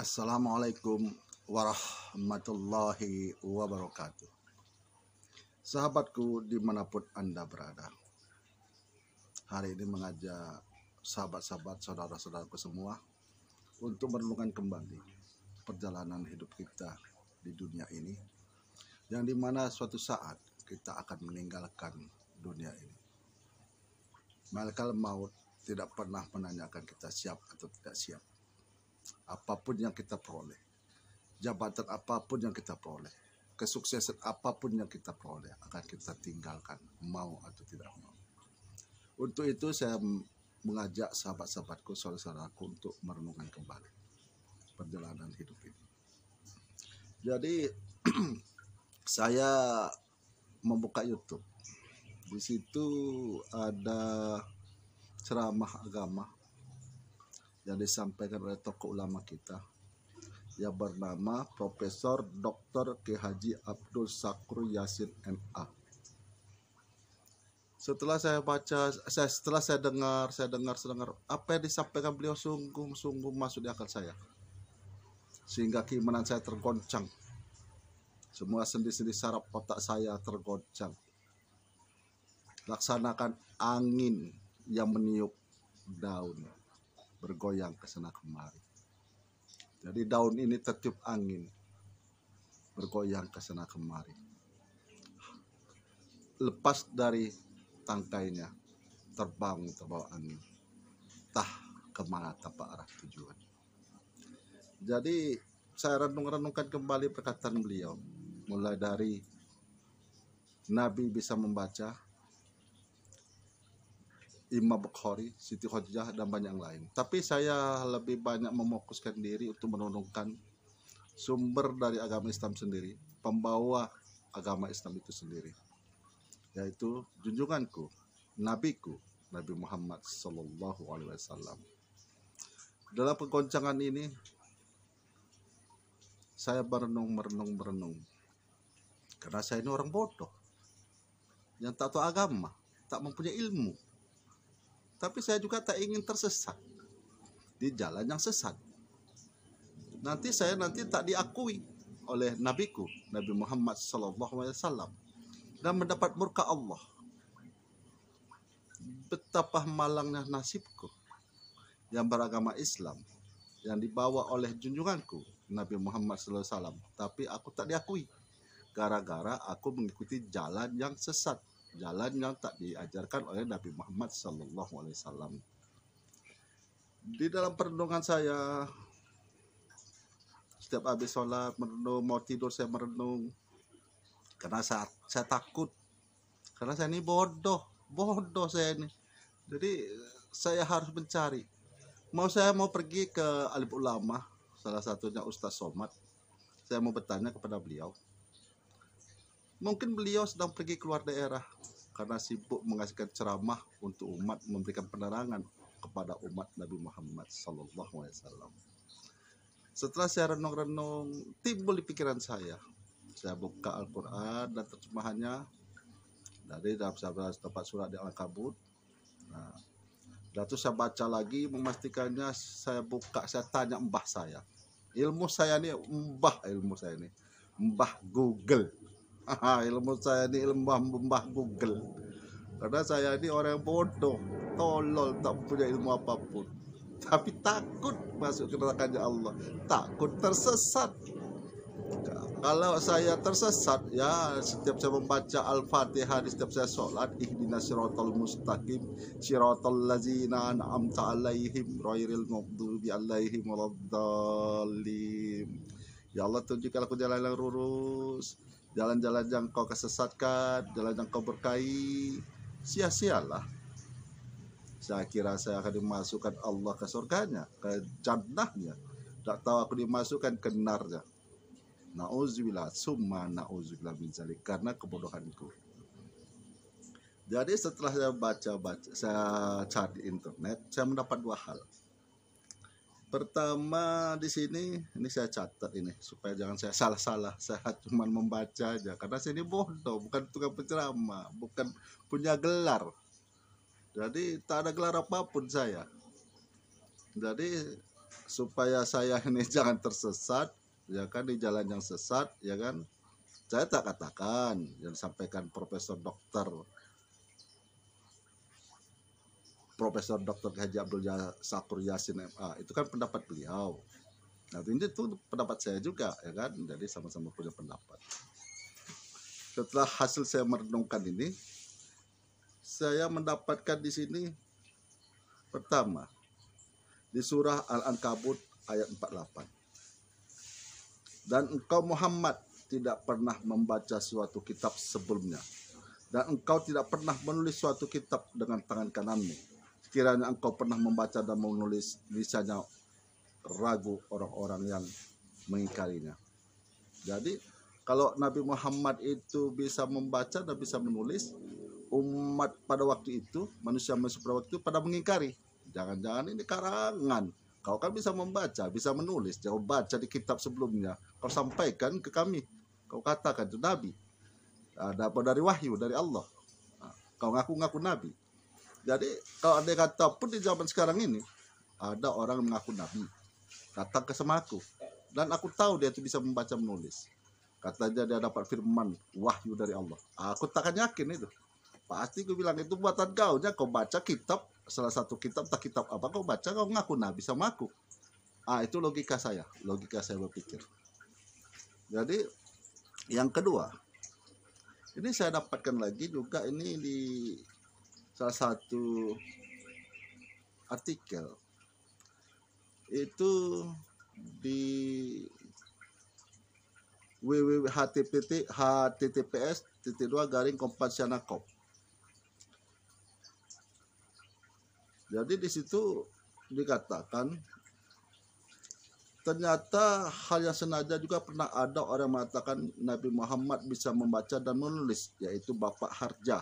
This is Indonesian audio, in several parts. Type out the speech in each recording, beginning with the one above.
Assalamualaikum warahmatullahi wabarakatuh. Sahabatku dimanapun Anda berada, hari ini mengajak sahabat-sahabat, saudara-saudaraku semua untuk merenungkan kembali perjalanan hidup kita di dunia ini, yang dimana suatu saat kita akan meninggalkan dunia ini. Malaikat maut tidak pernah menanyakan kita siap atau tidak siap. Apapun yang kita peroleh, jabatan apapun yang kita peroleh, kesuksesan apapun yang kita peroleh, akan kita tinggalkan, mau atau tidak mau. Untuk itu saya mengajak sahabat-sahabatku, saudara-saudaraku untuk merenungkan kembali perjalanan hidup ini. Jadi saya membuka YouTube. Di situ ada ceramah agama yang disampaikan oleh tokoh ulama kita yang bernama Profesor Dr. K. Haji Abdul Syakur Yasin MA. Setelah saya baca, setelah saya dengar apa yang disampaikan beliau sungguh masuk di akal saya, sehingga keimanan saya tergoncang. Semua sendi-sendi saraf otak saya tergoncang, laksanakan angin yang meniup daun bergoyang ke sana kemari. Jadi daun ini tertiup angin, bergoyang ke sana kemari. Lepas dari tangkainya, terbang terbawa angin. Entah kemana tapak arah tujuan. Jadi saya renungkan kembali perkataan beliau, mulai dari Nabi bisa membaca, Imam Bukhari, Siti Khadijah, dan banyak yang lain. Tapi saya lebih banyak memokuskan diri untuk menurunkan sumber dari agama Islam sendiri, pembawa agama Islam itu sendiri, yaitu junjunganku, nabiku, Nabi Muhammad Sallallahu Alaihi Wasallam. Dalam penggoncangan ini, saya merenung, karena saya ini orang bodoh, yang tak tahu agama, tak mempunyai ilmu. Tapi saya juga tak ingin tersesat di jalan yang sesat. Nanti saya tak diakui oleh nabiku, Nabi Muhammad SAW, dan mendapat murka Allah. Betapa malangnya nasibku yang beragama Islam, yang dibawa oleh junjunganku, Nabi Muhammad SAW. Tapi aku tak diakui, gara-gara aku mengikuti jalan yang sesat, jalan yang tak diajarkan oleh Nabi Muhammad SAW. Di dalam perenungan saya, setiap habis sholat merenung, mau tidur saya merenung, karena saya takut, karena saya ini bodoh saya ini. Jadi saya harus mencari. Saya mau pergi ke alim ulama, salah satunya Ustaz Somad. Saya mau bertanya kepada beliau. Mungkin beliau sedang pergi keluar daerah karena sibuk mengasihkan ceramah untuk umat, memberikan penerangan kepada umat Nabi Muhammad SAW. Setelah saya renung-renung, timbul di pikiran saya buka Al-Quran dan terjemahannya dari dalam tempat surat di Al-Kabut. Nah, lalu saya baca lagi, memastikannya, saya buka, saya tanya mbah saya. Ilmu saya ini mbah Google. Ilmu saya ini mbah Google. Karena saya ini orang yang bodoh, tolol, tak punya ilmu apapun. Tapi takut masuk ke nerakanya Allah, takut tersesat. Kalau saya tersesat, ya setiap saya membaca Al-Fatihah, setiap saya sholat, ihdinas siratal mustaqim, siratal ladzina an'amta alaihim ghairil maghdubi alaihim waladdallin. Ya Allah, tunjukkan aku jalan yang lurus, jalan-jalan yang kau kesesatkan, jalan yang kau berkahi. Sia-sialah. Saya kira saya akan dimasukkan Allah ke surganya, ke jannahnya. Tak tahu aku dimasukkan ke neraka. Na'udzubillah, summa na'udzubillah min dzalik, karena kebodohanku. Jadi setelah saya baca, saya cari di internet, saya mendapat dua hal. Pertama, di sini ini saya catat ini supaya jangan saya salah-salah. Saya cuma membaca aja karena saya ini bodoh, bukan tukang penceramah, bukan punya gelar. Jadi tak ada gelar apapun saya. Jadi supaya saya ini jangan tersesat, ya kan, di jalan yang sesat, ya kan. Saya tak katakan yang disampaikan Profesor Dr. Haji Abdul Sakur Yasin MA itu kan pendapat beliau. Nah, ini tuh pendapat saya juga, ya kan. Jadi sama-sama punya pendapat. Setelah hasil saya merenungkan ini, saya mendapatkan di sini pertama di surah Al-Ankabut ayat 48. Dan engkau Muhammad tidak pernah membaca suatu kitab sebelumnya, dan engkau tidak pernah menulis suatu kitab dengan tangan kananmu. Sekiranya engkau pernah membaca dan menulis, niscaya ragu orang-orang yang mengingkarinya. Jadi kalau Nabi Muhammad itu bisa membaca dan bisa menulis, umat pada waktu itu, manusia pada waktu itu pada mengingkari. Jangan-jangan ini karangan. Kau kan bisa membaca, bisa menulis. Kau baca di kitab sebelumnya, kau sampaikan ke kami. Kau katakan itu Nabi. Dapat dari wahyu, dari Allah. Kau ngaku-ngaku Nabi. Jadi kalau ada kata pun di zaman sekarang ini, ada orang yang mengaku Nabi. Datang ke sama aku. Dan aku tahu dia itu bisa membaca menulis. Katanya dia dapat firman, wahyu dari Allah. Aku takkan yakin itu. Pasti aku bilang itu buatan kau. Kau baca kitab, salah satu kitab, tak kitab apa, kau baca, kau ngaku Nabi sama aku. Itu logika saya berpikir. Jadi yang kedua, ini saya dapatkan lagi juga ini di salah satu artikel. Itu di https://kompasianakop. Jadi di situ dikatakan ternyata hal yang senada juga pernah ada orang mengatakan Nabi Muhammad bisa membaca dan menulis, yaitu Bapak Harja.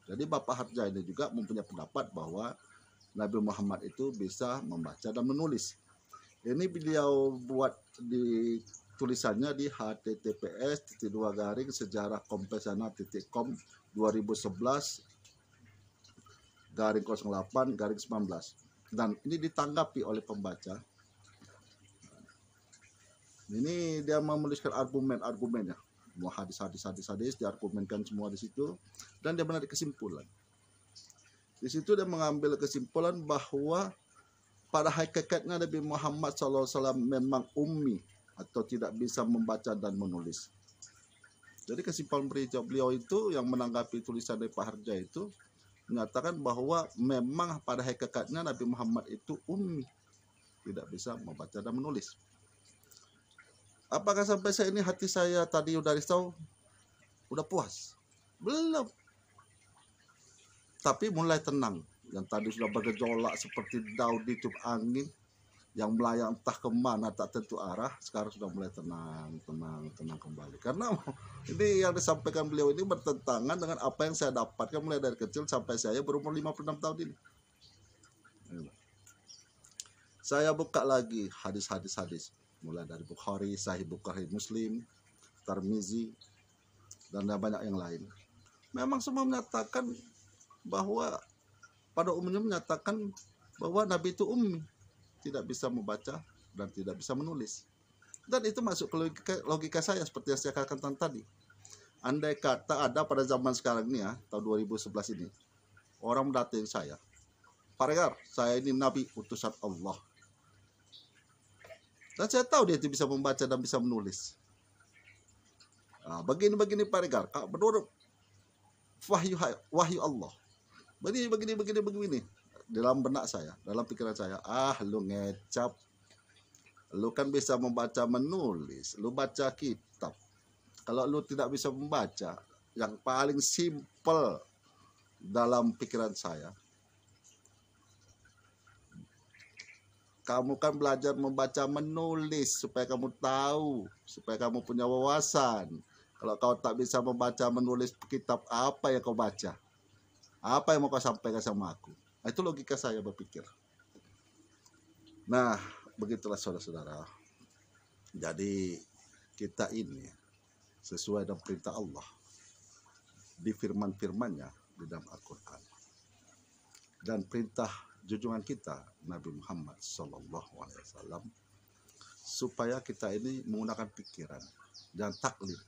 Jadi Bapak Harja ini juga mempunyai pendapat bahwa Nabi Muhammad itu bisa membaca dan menulis. Ini beliau buat di tulisannya di https://sejarahkompasiana.com 2011-08-19. Dan ini ditanggapi oleh pembaca. Ini dia menuliskan argumen-argumennya. Semua hadis diargumenkan semua di situ, dan dia menarik kesimpulan. Di situ dia mengambil kesimpulan bahwa pada hakikatnya Nabi Muhammad SAW memang ummi atau tidak bisa membaca dan menulis. Jadi kesimpulan beliau itu yang menanggapi tulisan dari Pak Harja itu menyatakan bahwa memang pada hakikatnya Nabi Muhammad itu ummi, tidak bisa membaca dan menulis. Apakah sampai saya ini hati saya tadi udah risau, udah puas? Belum. Tapi mulai tenang. Yang tadi sudah bergejolak seperti daun di tiup angin, yang melayang entah kemana tak tentu arah, sekarang sudah mulai tenang kembali. Karena ini yang disampaikan beliau ini bertentangan dengan apa yang saya dapatkan mulai dari kecil sampai saya berumur 56 tahun ini. Saya buka lagi hadis, mulai dari Bukhari, Sahih Bukhari, Muslim, Tirmizi, dan banyak yang lain. Memang semua menyatakan bahwa pada umumnya menyatakan bahwa Nabi itu ummi, tidak bisa membaca dan tidak bisa menulis. Dan itu masuk ke logika saya seperti yang saya katakan tadi. Andai kata ada pada zaman sekarang ini ya, tahun 2011 ini, orang mendatangi saya, Pak Regar, saya ini Nabi utusan Allah. Dan saya tahu dia itu bisa membaca dan bisa menulis. Begini Pak Regar, menurut wahyu Allah. Begini. Dalam benak saya, dalam pikiran saya, lu ngecap. Lu kan bisa membaca menulis, lu baca kitab. Kalau lu tidak bisa membaca, yang paling simpel dalam pikiran saya, kamu kan belajar membaca menulis supaya kamu tahu, supaya kamu punya wawasan. Kalau kau tak bisa membaca menulis kitab, apa yang kau baca? Apa yang mau kau sampaikan sama aku? Itu logika saya berpikir. Nah, begitulah saudara-saudara. Jadi kita ini sesuai dengan perintah Allah di firman-firmannya di dalam Al-Quran. Dan perintah junjungan kita Nabi Muhammad SAW, supaya kita ini menggunakan pikiran dan taklid.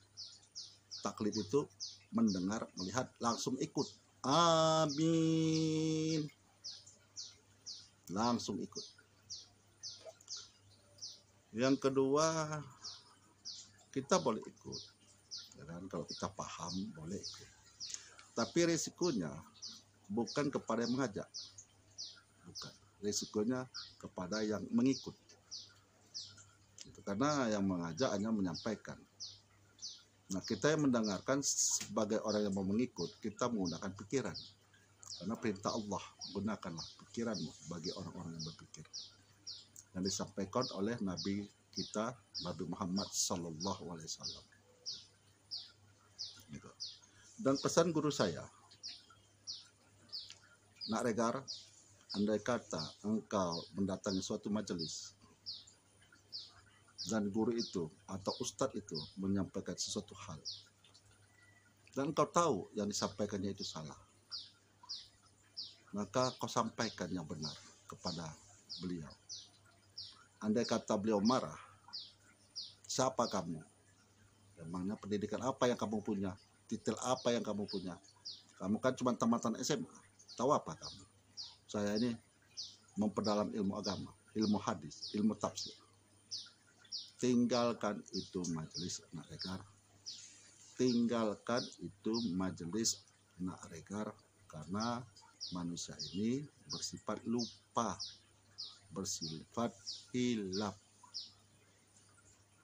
Taklid itu mendengar, melihat, langsung ikut. Amin. Langsung ikut. Yang kedua, kita boleh ikut. Ya kan? Kalau kita paham, boleh ikut. Tapi risikonya bukan kepada yang mengajak. Bukan. Risikonya kepada yang mengikut. Karena yang mengajak hanya menyampaikan. Nah, kita yang mendengarkan sebagai orang yang mau mengikut, kita menggunakan pikiran. Karena perintah Allah, gunakanlah pikiranmu bagi orang-orang yang berpikir. Yang disampaikan oleh Nabi kita, Nabi Muhammad SAW. Gitu. Dan pesan guru saya, nak Regar, andai kata engkau mendatangi suatu majelis, dan guru itu atau ustadz itu menyampaikan sesuatu hal, dan kau tahu yang disampaikannya itu salah, maka kau sampaikan yang benar kepada beliau. Andai kata beliau marah, siapa kamu? Emangnya pendidikan apa yang kamu punya? Titel apa yang kamu punya? Kamu kan cuma tamatan SMA. Tahu apa kamu? Saya ini memperdalam ilmu agama, ilmu hadis, ilmu tafsir. Tinggalkan itu majelis nak Regar. Tinggalkan itu majelis nak Regar, karena manusia ini bersifat lupa, bersifat hilaf.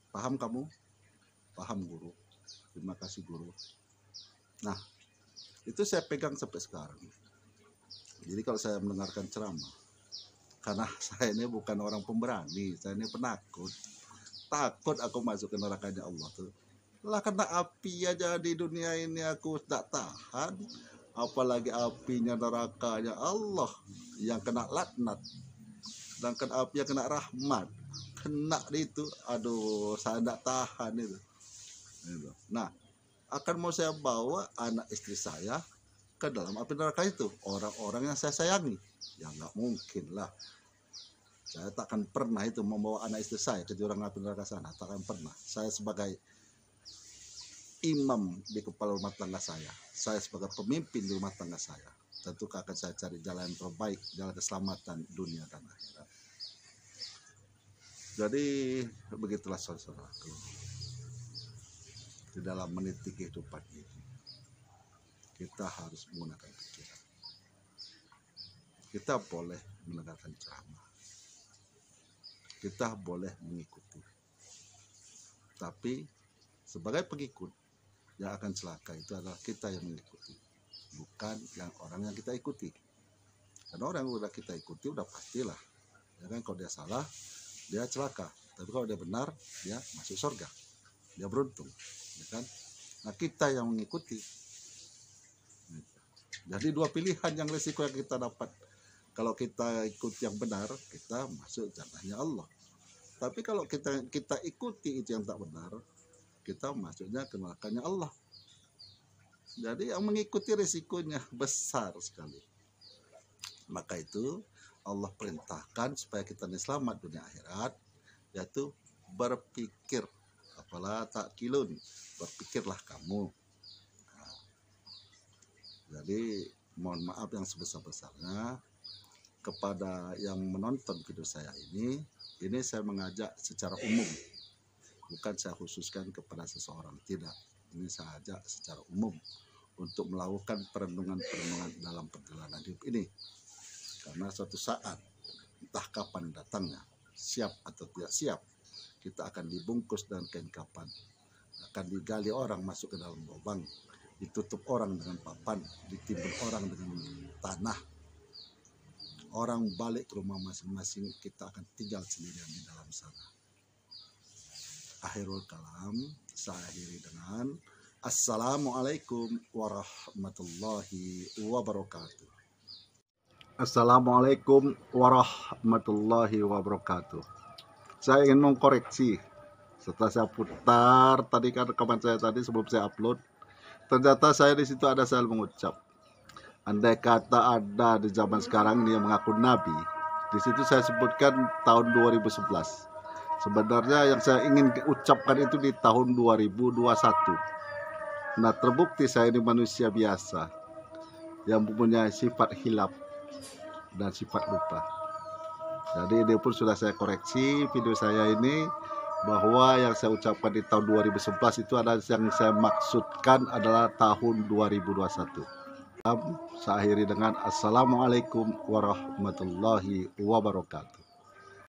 Paham kamu? Paham guru. Terima kasih guru. Nah, itu saya pegang sampai sekarang. Jadi kalau saya mendengarkan ceramah, karena saya ini bukan orang pemberani, saya ini penakut. Takut aku masuk ke nerakanya Allah tuh. Lah kena api aja di dunia ini aku tak tahan. Apalagi apinya nerakanya Allah yang kena laknat. Dan kena api yang kena rahmat. Kena itu, aduh saya tak tahan itu. Nah, akan mau saya bawa anak istri saya ke dalam api neraka itu. Orang-orang yang saya sayangi. Ya nggak mungkin lah. Saya takkan pernah itu membawa anak istri saya ke jurang api neraka sana. Takkan pernah. Saya sebagai imam di kepala rumah tangga saya sebagai pemimpin di rumah tangga saya, tentu akan saya cari jalan yang terbaik, jalan keselamatan dunia dan akhirat. Jadi begitulah saudaraku, di dalam meniti kehidupan ini kita harus menggunakan pikiran. Kita boleh mendengarkan ceramah, kita boleh mengikuti, tapi sebagai pengikut yang akan celaka itu adalah kita yang mengikuti, bukan yang orang yang kita ikuti. Karena orang yang udah kita ikuti udah pastilah, ya kan, kalau dia salah dia celaka, tapi kalau dia benar dia masuk surga, dia beruntung, ya kan. Nah, kita yang mengikuti. Jadi dua pilihan yang risiko yang kita dapat. Kalau kita ikut yang benar, kita masuk jannahnya Allah. Tapi kalau kita ikuti itu yang tak benar, kita masuknya ke nerakanya Allah. Jadi yang mengikuti risikonya besar sekali. Maka itu Allah perintahkan supaya kita selamat dunia akhirat, yaitu berpikir. Apalah takkilun, berpikirlah kamu. Nah, jadi mohon maaf yang sebesar-besarnya kepada yang menonton video saya ini saya mengajak secara umum. Bukan saya khususkan kepada seseorang, tidak. Ini saya ajak secara umum untuk melakukan perenungan-perenungan dalam perjalanan hidup ini. Karena suatu saat, entah kapan datangnya, siap atau tidak siap, kita akan dibungkus dengan kain kapan. Akan digali orang masuk ke dalam lubang, ditutup orang dengan papan, ditimbun orang dengan tanah. Orang balik ke rumah masing-masing, kita akan tinggal sendirian di dalam sana. Akhirul kalam, saya akhiri dengan Assalamualaikum warahmatullahi wabarakatuh. Assalamualaikum warahmatullahi wabarakatuh. Saya ingin mengkoreksi. Setelah saya putar tadi kan rekaman saya tadi sebelum saya upload, ternyata saya di situ ada salah mengucap. andai kata ada di zaman sekarang ini yang mengaku nabi, di situ saya sebutkan tahun 2011. Sebenarnya yang saya ingin ucapkan itu di tahun 2021. Nah, terbukti saya ini manusia biasa yang mempunyai sifat hilaf dan sifat lupa. Jadi ini pun sudah saya koreksi video saya ini, bahwa yang saya ucapkan di tahun 2011 itu adalah yang saya maksudkan adalah tahun 2021. Saya akhiri dengan Assalamualaikum warahmatullahi wabarakatuh.